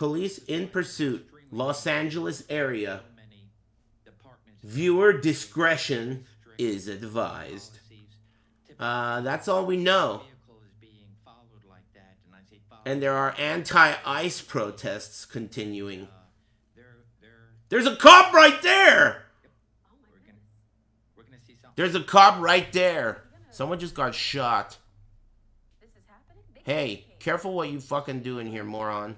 Police in pursuit. Los Angeles area. Viewer discretion is advised. That's all we know. And there are anti-ICE protests continuing. There's a cop right there! There's a cop right there. Someone just got shot. Hey, careful what you fucking do in here, moron.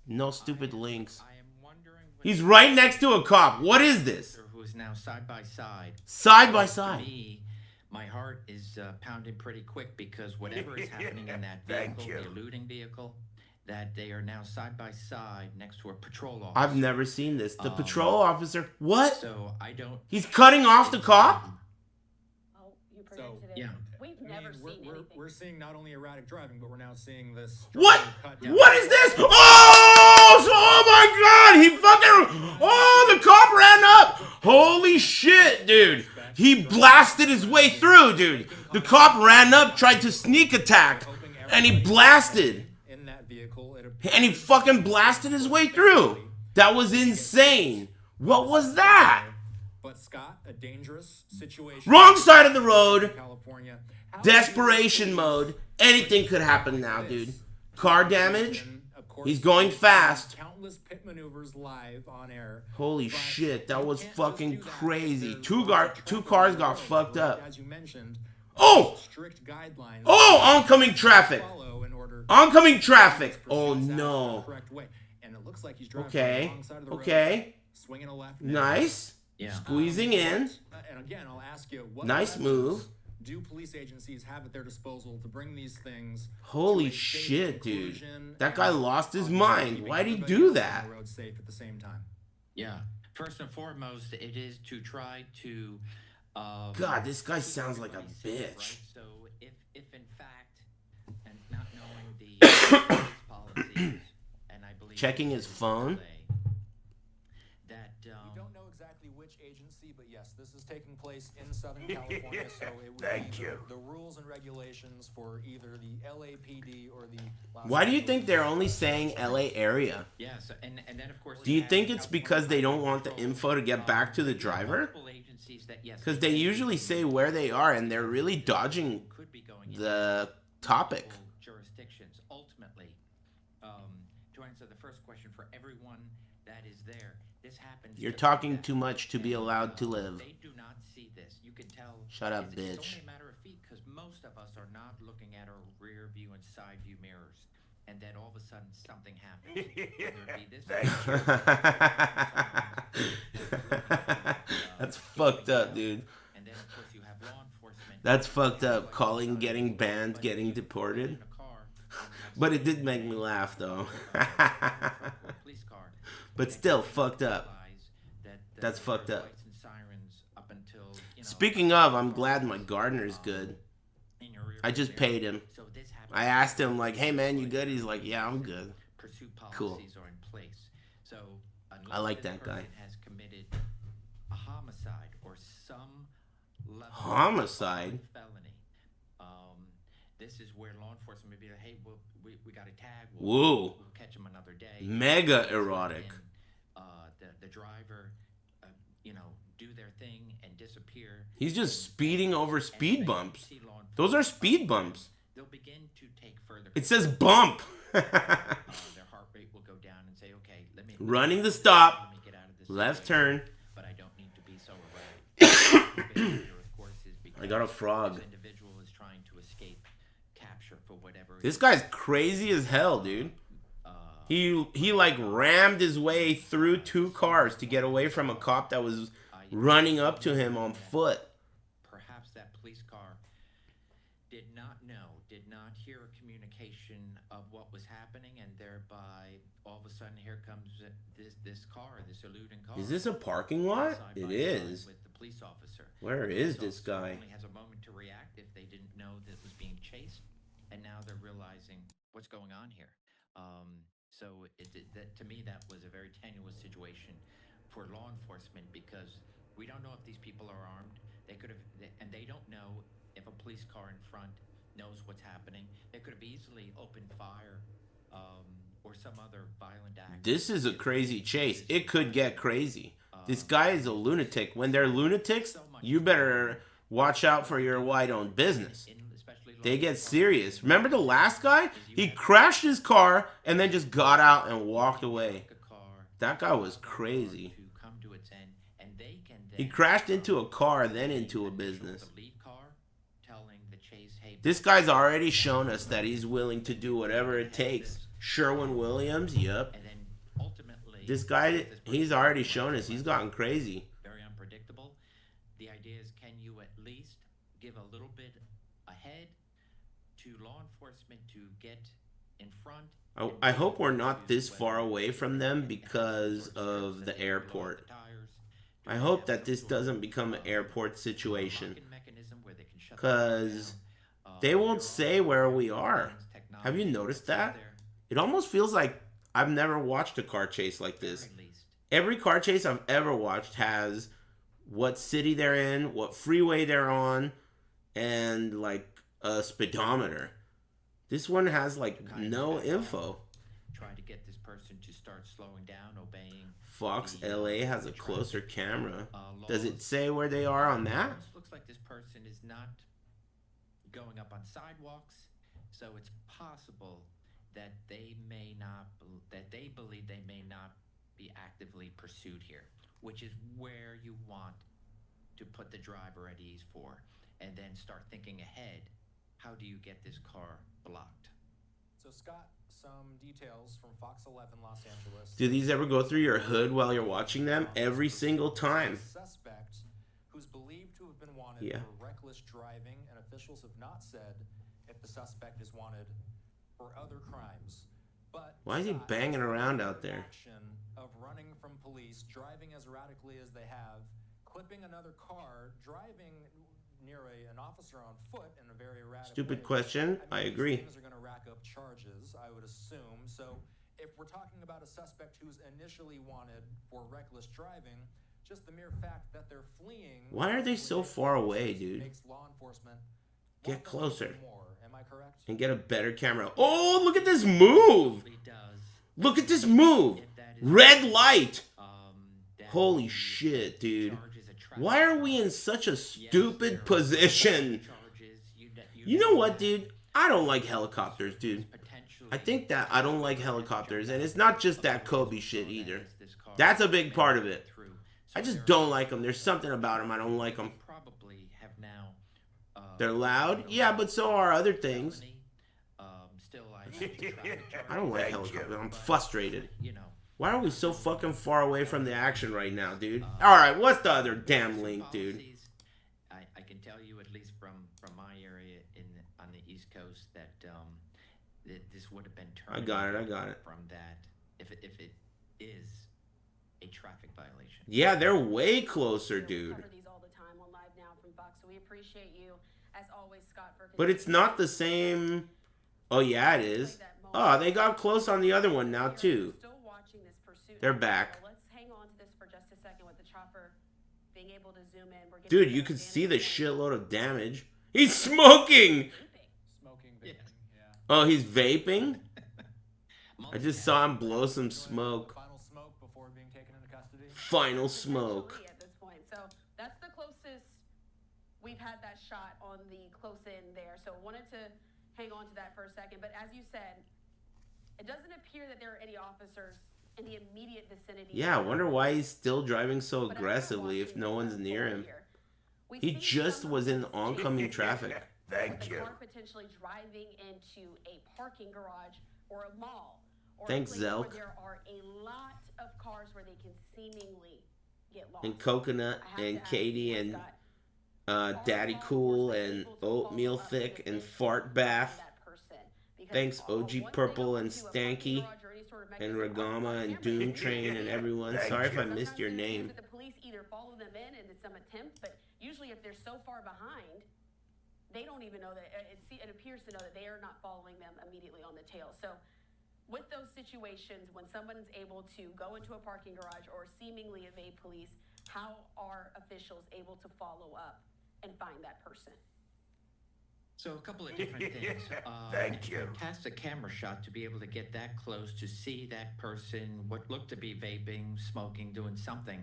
No stupid links. He's right next to a cop. What is this? Who is now side by side. Side by side. To me, my heart is pounding pretty quick because whatever is happening in that vehicle, the eluding vehicle, that they are now side by side next to a patrol officer. I've never seen this. The patrol officer. What? So I don't. He's cutting off the cop? So, yeah. We've never seen anything. We're seeing not only erratic driving, but we're now seeing this. What? What is this? Oh my God! He fucking. Oh, the cop ran up. Holy shit, dude. He blasted his way through, dude. The cop ran up, tried to sneak attack, and he blasted. And he fucking blasted his way through. That was insane. What was that? But Scott, a dangerous situation. Wrong side of the road. Desperation mode. Anything could happen now, dude. Car damage. He's going fast. Countless pit maneuvers live on air. Holy shit, that was fucking crazy. Two cars got fucked up. As you mentioned, oh! Strict guidelines. Oh, oncoming traffic. Oncoming traffic. Oh no. Okay. Okay. Nice. Yeah. Squeezing in. And again, I'll ask you, what nice move. Do police agencies have at their disposal to bring these things? Holy shit, dude. That guy lost his mind. Why'd he do that? Safe at the same time. Yeah. First and foremost, it is to try to. God, this guy sounds like a bitch. Right? So if in fact, and not knowing the policies, and I believe checking his phone. That we don't know exactly which agency, but yes, this is taking place in Southern California. So it would Thank be you. The rules and regulations for either the LAPD or the. Why do you think they're only saying LA area? Yeah, so, and then of course. Do you think it's because they don't want the info to get back to the driver? Because they usually say where they are, and they're really dodging the topic. Jurisdictions. Ultimately, to answer the first question, for everyone that is there, this happens. You're talking too much to be allowed to live. They do not see this. You can tell. Shut up, it's bitch. It's only a matter of feet because most of us are not looking at our rear view and side view mirrors, and then all of a sudden something happens. Whether it be this. That's fucked up, dude. And then of course you have law enforcement. That's fucked up. Calling, getting banned, getting deported. But it did make me laugh, though. But still, fucked up. That's fucked up. Speaking of, I'm glad my gardener's good. I just paid him. I asked him, like, hey, man, you good? He's like, yeah, I'm good. Cool. I like that guy. Has committed a homicide or some level homicide? Of felony. This is where law enforcement may be like, hey, we got a tag. We'll catch him another day. Mega erotic. And, the driver, do their thing and disappear. He's just speeding over speed bumps. Those are speed bumps. They'll begin to take further. It says bump. Their heart rate will go down and say, okay, let me. Running the stop. Let me get out of this left situation, turn. But I don't need to be so erratic. Of course, is I got a frog. This individual is trying to escape capture for whatever. This guy's crazy as hell, dude. He like rammed his way through two cars to get away from a cop that was running up to him on foot. Perhaps that police car did not hear a communication of what was happening, and thereby all of a sudden here comes this car, this eluding car. Is this a parking lot? It is. With the police officer. Where is this guy? Only has a moment to react if they didn't know that it was being chased, and now they're realizing what's going on here. So to me, that was a very tenuous situation for law enforcement because we don't know if these people are armed. They could have, and they don't know if a police car in front knows what's happening. They could have easily opened fire or some other violent act. This is a crazy chase. It could get crazy. This guy is a lunatic. When they're lunatics, you better watch out for your white-owned business. They get serious. Remember the last guy? He crashed his car and then just got out and walked away. That guy was crazy. He crashed into a car, then into a business. This guy's already shown us that he's willing to do whatever it takes. Sherwin-Williams, yep. This guy, he's already shown us he's gotten crazy. Very unpredictable. The idea is, can you at least give a little bit ahead to law enforcement to get in front? I hope we're not this far away from them because of the airport. I hope that this doesn't become an airport situation, because they won't say where we are. Have you noticed that? It almost feels like I've never watched a car chase like this. Every car chase I've ever watched has what city they're in, what freeway they're on, and like a speedometer. This one has like no info. Trying to get this person to start slowing down, obeying. Fox LA has a closer camera. Does it say where they are on that? Looks like this person is not going up on sidewalks, so it's possible that they may not, that they believe they may not be actively pursued here, which is where you want to put the driver at ease for, and then start thinking ahead. How do you get this car blocked? So Scott, some details from Fox 11 Los Angeles. Do these ever go through your hood while you're watching them? Every single time. Suspect who's believed to have been wanted for reckless driving, and officials have not said if the suspect is wanted for other crimes. But why is he banging around out there? Of running from police, driving as erratically as they have, clipping another car, driving near an officer on foot in a very erratic Stupid way. question. I agree. These things are going to rack up charges, I would assume. So if we're talking about a suspect who's initially wanted for reckless driving, just the mere fact that they're fleeing. Why are they so far away, dude? Makes law enforcement get closer. More. Am I correct? And get a better camera. Oh, look at this move. Look at this move. Red light. Holy shit, dude. Why are we in such a stupid position? You know what, dude? I don't like helicopters, dude. I think that I don't like helicopters. And it's not just that Kobe shit either. That's a big part of it. I just don't like them. There's something about them. I don't like them. They're loud? Yeah, but so are other things. I don't like helicopters. I'm frustrated. Why are we so fucking far away from the action right now, dude? Alright, what's the other damn link, dude? I can tell you, at least from my area on the East Coast, that this would have been turned. I got it. From that, if it is a traffic violation. Yeah, they're way closer, dude. These all the time on Live Now from Fox, so we appreciate you, as always, Scott. But it's not the same. Oh yeah, it is. Oh, they got close on the other one now too. They're back. Let's hang on to this for just a second with the chopper being able to zoom in. Dude, you can see the shitload of damage. He's smoking! Smoking, vaping, yeah. Oh, he's vaping? I just saw him blow some smoke. Final smoke before being taken into custody. Final smoke. At this point. So that's the closest we've had that shot on the close in there. So wanted to hang on to that for a second. But as you said, it doesn't appear that there are any officers in the immediate vicinity. Yeah, I wonder why he's still driving so aggressively if no one's near him. He just was in oncoming traffic. Thank you. Potentially driving into a parking garage or a mall. Or thanks, a place Zelk. where there are a lot of cars where they can seemingly get lost. And Coconut and Katie and Daddy Cool and Oatmeal Thick and Fart Bath. Thanks, OG Purple and Stanky and Ragama and Doom Train and everyone. Sorry if I missed your name. The police either follow them in some attempt, but usually if they're so far behind, they don't even know that. It appears to know that they are not following them immediately on the tail. So with those situations, when someone's able to go into a parking garage or seemingly evade police, how are officials able to follow up and find that person? So a couple of different things. Thank you. Fantastic camera shot to be able to get that close to see that person, what looked to be vaping, smoking, doing something.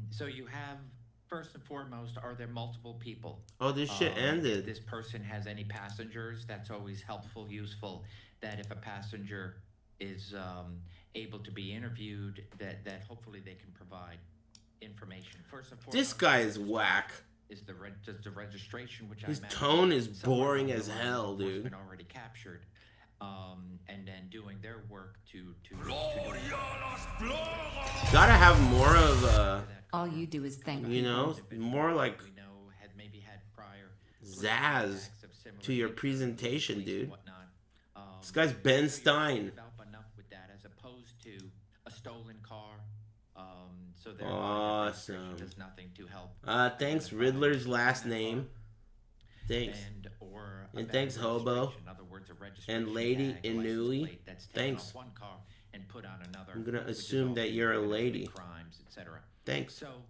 So you have, first and foremost, are there multiple people? Oh, this shit If ended. this person has any passengers, that's always helpful, useful. That if a passenger is able to be interviewed, that hopefully they can provide information. First and foremost, This guy is whack. is the registration, which His I imagine tone is somewhere boring along as the line, hell, law dude. enforcement already captured, and then doing their work to Gotta have more of All you do is thank you know, more like we know had maybe had prior zazz acts of similar to your nature, presentation, police and dude. whatnot. This guy's Ben Stein. Develop enough with that as opposed to a stolen car. So their Awesome. registration does nothing to help. Thanks Riddler's last name. Thanks. Or a And bad thanks, Hobo. registration. In other words, a registration And Lady tag, a license Inui. plate that's taken Thanks. off one car and put on another, I'm gonna which is assume that often you're a committed lady. crimes, etc. Thanks. So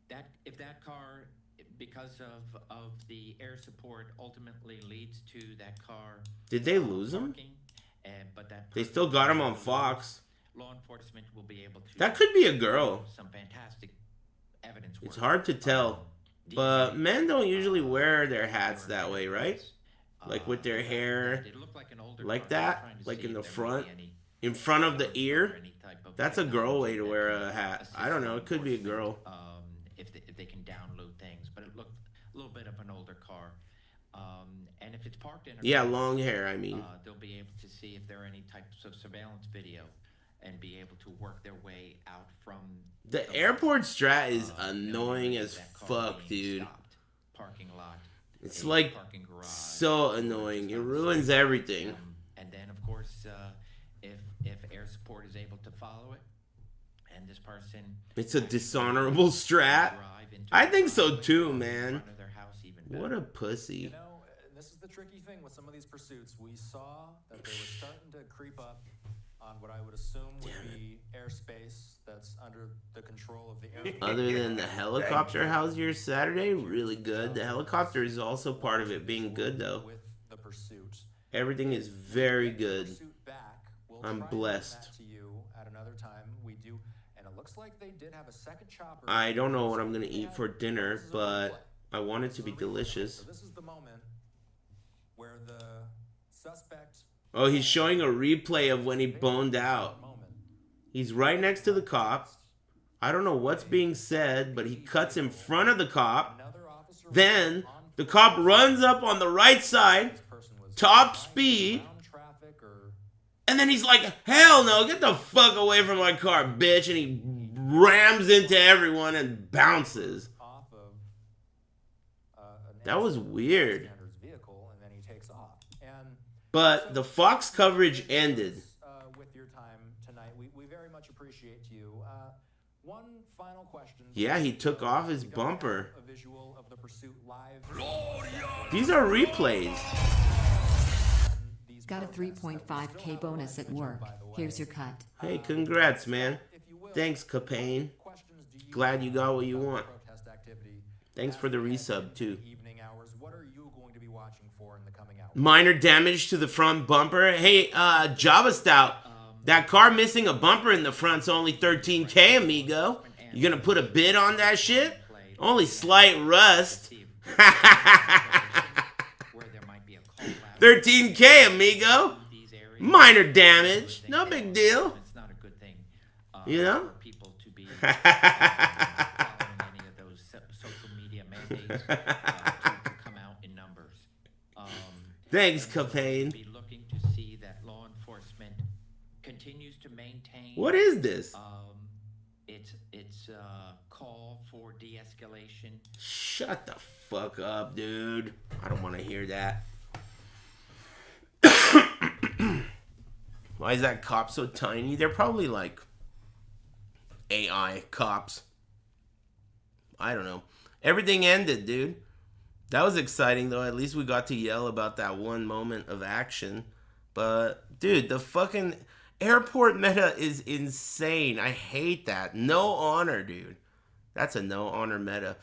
that if that car, because of the air support, ultimately leads to that car. Did they lose him? Parking, but that They person still got him will on lose. Fox. Law enforcement will be able to. That could be a girl. Some fantastic evidence. It's work. hard to tell. But DNA, men don't usually wear their hats that way, right? uh, Like with their hair it looked like an older like car. I'm that, trying to like see in the if there might front, be any in front of the photos ear. or any type of That's a girl way to technology wear that a can hat. assist I don't know. law It could be a girl. enforcement, if they can download things, but it looked a little bit of an older car. And if it's parked in a Yeah, garage, long hair. I mean, they'll be able to see if there are any types of surveillance video and be able to work their way out from the airport strat is knowing annoying that as that car fuck, being dude. stopped, parking lot. It's a like parking garage, so or annoying. just It on the ruins street. everything. And then, of course, if air support is able to follow it, and this person It's a dishonorable strat. drive into I the think so driveway too, in man. front of their house even What better. a pussy. You know, this is the tricky thing with some of these pursuits. We saw that they were starting to creep up on what I would assume would be airspace that's under the control of the air. Other than the helicopter, how's your Saturday? Really good. The helicopter is also part of it being good, though. With the pursuit. Everything is very Get the good. pursuit back. We'll I'm try and bring blessed. that to you at another time. We do, and it looks like they did have a second chopper. I don't know what I'm gonna They eat had for dinner, pieces of but replay. I want it to be delicious. So this is the moment where the suspect. Oh, he's showing a replay of when he boned out. He's right next to the cop. I don't know what's being said, but he cuts in front of the cop. Then the cop runs up on the right side, top speed, and then he's like, hell no, get the fuck away from my car, bitch. And he rams into everyone and bounces. That was weird. But the Fox coverage ended. With your time tonight, we very much appreciate you. One final question. Yeah, he took off his We don't have bumper. a visual of the pursuit live. These are replays. These Got a protests that we 3.5K still have bonus live at visual, work. by the way. Here's your cut. Hey, congrats, man. If you will, Thanks, Capane. questions do you Glad you have got what you about the want. protest activity Thanks for the as we head resub, into too. the evening hours? What are you going to be watching for in the coming hours? Minor damage to the front bumper. Hey, Java Stout. That car missing a bumper in the front's only 13K, amigo. You gonna put a bid on that shit? Only slight rust. Where there might be a call out 13K, amigo. to these areas. Minor damage. No big deal. It's not a good thing, You know? for people to be following any of those social media mandates to come out in numbers. Thanks, And so Capane. Be looking to see that law enforcement continues to maintain. What is this? It's call for de-escalation. Shut the fuck up, dude. I don't want to hear that. Why is that cop so tiny? They're probably like AI cops. I don't know. Everything ended, dude. That was exciting, though. At least we got to yell about that one moment of action. But, dude, the fucking airport meta is insane. I hate that. No honor, dude. That's a no honor meta.